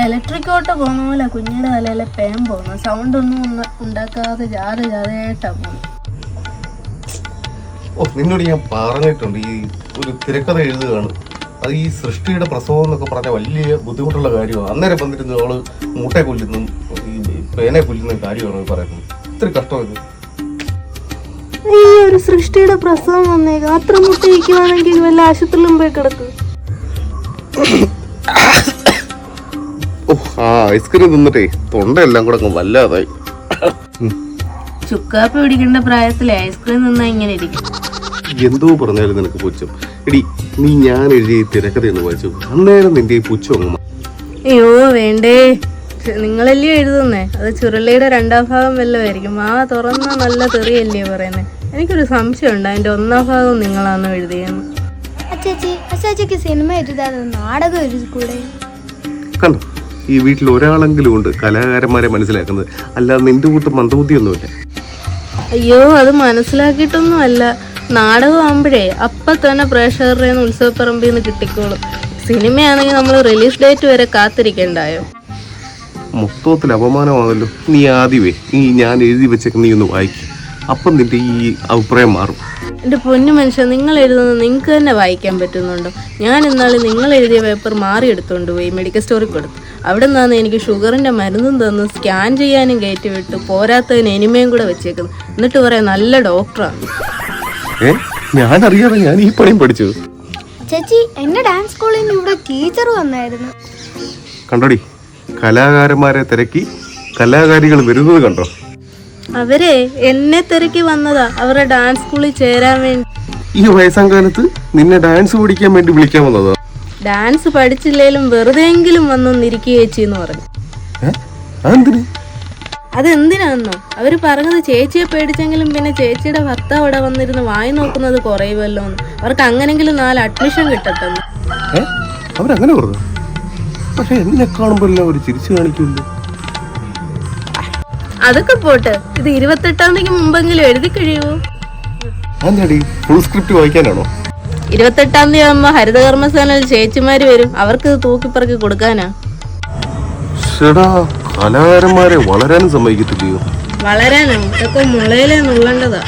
Electric auto പോകുന്ന പോലെ കുഞ്ഞിയുടെ തലയിലെ പേൻ പോകുന്നു. സൗണ്ട് ഒന്നും ഉണ്ടാക്കാതെ ജാതയായിട്ടാ പോകുന്നു. നിന്നോട് ഞാൻ പറഞ്ഞിട്ടുണ്ട്, ഈ ഒരു തിരക്കഥ എഴുതുകയാണ്, അത് ഈ സൃഷ്ടിയുടെ പ്രസവം എന്നൊക്കെ പറഞ്ഞാൽ വലിയ ബുദ്ധിമുട്ടുള്ള കാര്യമാണ്. അന്നേരം വന്നിരുന്നു അവള് മൂട്ടെ കൊല്ലുന്നു, ഈ പേനെ കൊല്ലുന്ന കാര്യമാണ് പറയുന്നത്. ഇത്ര കഷ്ടം ഇത്. ഈ ഒരു സൃഷ്ടിയുടെ പ്രസവം വന്നേക്കാം, അത്ര മുട്ടയിക്കുവാണെങ്കിൽ വല്ല ആശുപത്രിയിലും പോയി കിടക്കും. ഐസ്ക്രീം തിന്നിട്ടേ തൊണ്ടയെല്ലാം കൂടെ അങ്ങ് വല്ലാതായി. ചുക്കാപ്പി പിടിക്കേണ്ട പ്രായത്തിലെ ഐസ്ക്രീം നിന്നാ ഇങ്ങനെ ഇരിക്കും. എന്തോ പറഞ്ഞാലും നിനക്ക് പുച്ഛം. എടി, നീ ഞാൻ എഴുതിയ തിരക്കഥയൊന്ന് വായിച്ചു, അന്നേരം നിന്റെ ഈ പുച്ഛം അങ്ങ്. അയ്യോ വേണ്ടേ, നിങ്ങളല്ലേ എഴുതുന്നേ, അത് ചുരുളിയുടെ 2ാം ഭാഗം വല്ലതായിരിക്കും. ആ തുറന്ന നല്ല തെറിയല്ലേ പറയുന്നേ. എനിക്കൊരു സംശയമുണ്ട്, അതിന്റെ 1ാം ഭാഗം നിങ്ങളാണോ എഴുതിയെന്ന്. അച്ചാച്ചിക്ക് സിനിമ എഴുതാതെ നാടകം എഴുതിക്കൂടെ? കണ്ടോ, ഈ വീട്ടിൽ ഒരാളെങ്കിലും ഉണ്ട് കലാകാരന്മാരെ മനസ്സിലാക്കുന്നത്, അല്ലാതെ നിന്റെ കൂട്ട് മന്ദബുദ്ധിയൊന്നുമില്ല. അയ്യോ, അത് മനസ്സിലാക്കിയിട്ടൊന്നും അല്ല. നാടകം ആകുമ്പോഴേ അപ്പൊ തന്നെ പ്രേക്ഷകരുടെ ഉത്സവപ്പറമ്പിൽ നിന്ന് കിട്ടിക്കോളും. സിനിമയാണെങ്കിൽ നമ്മൾ റിലീസ് ഡേറ്റ് വരെ കാത്തിരിക്കണ്ടായോ? മൊത്തത്തിൽ അപമാനമാണല്ലോ. നീ ആദ്യമേ ഞാൻ എഴുതി വെച്ചേക്ക് നീ ഒന്ന് വായിക്കും, അപ്പം നിന്റെ ഈ അഭിപ്രായം മാറും. എൻ്റെ പൊന്നു മനുഷ്യൻ, നിങ്ങൾ എഴുതുന്നത് നിങ്ങൾക്ക് തന്നെ വായിക്കാൻ പറ്റുന്നുണ്ടോ? ഞാൻ ഇന്നാളെ നിങ്ങൾ എഴുതിയ പേപ്പർ മാറി എടുത്തുകൊണ്ട് പോയി മെഡിക്കൽ സ്റ്റോറിൽ കൊടുത്തു. അവിടെ നിന്നാണ് എനിക്ക് ഷുഗറിൻ്റെ മരുന്നും തന്നു, സ്കാൻ ചെയ്യാനും കയറ്റി വിട്ടു, പോരാത്തതിന് എനിമയും കൂടെ വെച്ചേക്കുന്നു. എന്നിട്ട് പറയാം നല്ല ഡോക്ടറാണ്. ഞാൻ അറിയാതെ ഞാൻ ഈ പണിയും പഠിച്ചു. ചേച്ചി, എന്റെ ഡാൻസ് സ്കൂളിൽ നിന്ന് ഇവിടെ ടീച്ചർ വന്നായിരുന്നു. കണ്ടോടി, കലാകാരന്മാരെ തിരക്കി കലാകാരികൾ വരുന്നത് കണ്ടോ? അവരെ എന്നെ തിരക്കി വന്നതാ, അവരുടെ ഡാൻസ് സ്കൂളിൽ ചേരാൻ വേണ്ടി. ഈ വയസ്സാം കാലത്ത് നിന്നെ ഡാൻസ് പഠിക്കാൻ വേണ്ടി വിളിക്കാൻ വന്നതാ? ഡാൻസ് പഠിച്ചില്ലേലും വെറുതെയെങ്കിലും വന്നൊന്നിരിക്കുക ചേച്ചി എന്ന് പറഞ്ഞു. അതെന്തിനാന്നോ? അവര് പറഞ്ഞത് ചേച്ചിയെ പേടിച്ചെങ്കിലും പിന്നെ ചേച്ചിയുടെ ഭർത്താവ് അവിടെ വന്നിരുന്ന് വായി നോക്കുന്നത് കുറയുമല്ലോ എന്ന്. അവർക്ക് അങ്ങനെങ്കിലും 4 അഡ്മിഷൻ കിട്ടട്ടെന്ന്. അവരങ്ങനെ പറഞ്ഞു. പക്ഷെ എന്നെ കാണുമ്പോ അവർ ചിരിച്ചു കാണിക്കുമല്ലോ. അതൊക്കെ പോട്ടെ, ഇത് 28-ാം തീയതിക്ക് മുമ്പെങ്കിലും എഴുതി കഴിയുമോ? Full script വായിക്കാനാണോ? 28-ാം തീയതി ആകുമ്പോ ഹരിതകർമ്മസേനയിൽ ചേച്ചിമാര് വരും, അവർക്ക് ഇത് തൂക്കിപ്പറക്കി കൊടുക്കാനാ. കലാകാരന്മാരെ വളരാനും സമ്മതിക്കത്തില്ലയോ? വളരാനോ? ഇതൊക്കെ മുളയിലേ നുള്ളേണ്ടതാ.